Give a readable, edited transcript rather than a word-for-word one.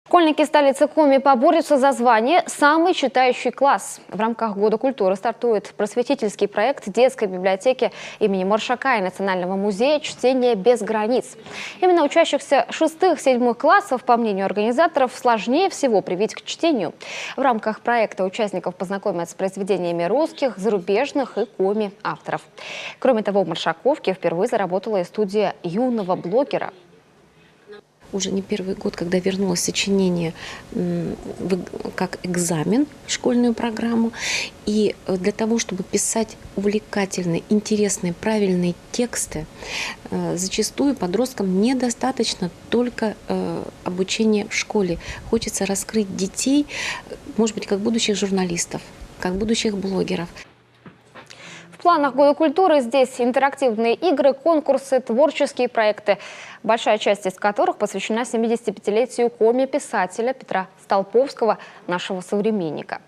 Школьники столицы Коми поборются за звание «Самый читающий класс». В рамках Года культуры стартует просветительский проект детской библиотеки имени Маршака и Национального музея «Чтение без границ». Именно учащихся 6-7 классов, по мнению организаторов, сложнее всего привить к чтению. В рамках проекта участников познакомят с произведениями русских, зарубежных и коми авторов. Кроме того, в Маршаковке впервые заработала и студия юного блогера. Уже не первый год, когда вернулось сочинение как экзамен в школьную программу. И для того, чтобы писать увлекательные, интересные, правильные тексты, зачастую подросткам недостаточно только обучения в школе. Хочется раскрыть детей, может быть, как будущих журналистов, как будущих блогеров. В планах Года культуры здесь интерактивные игры, конкурсы, творческие проекты, большая часть из которых посвящена 75-летию коми-писателя Петра Столповского, нашего современника.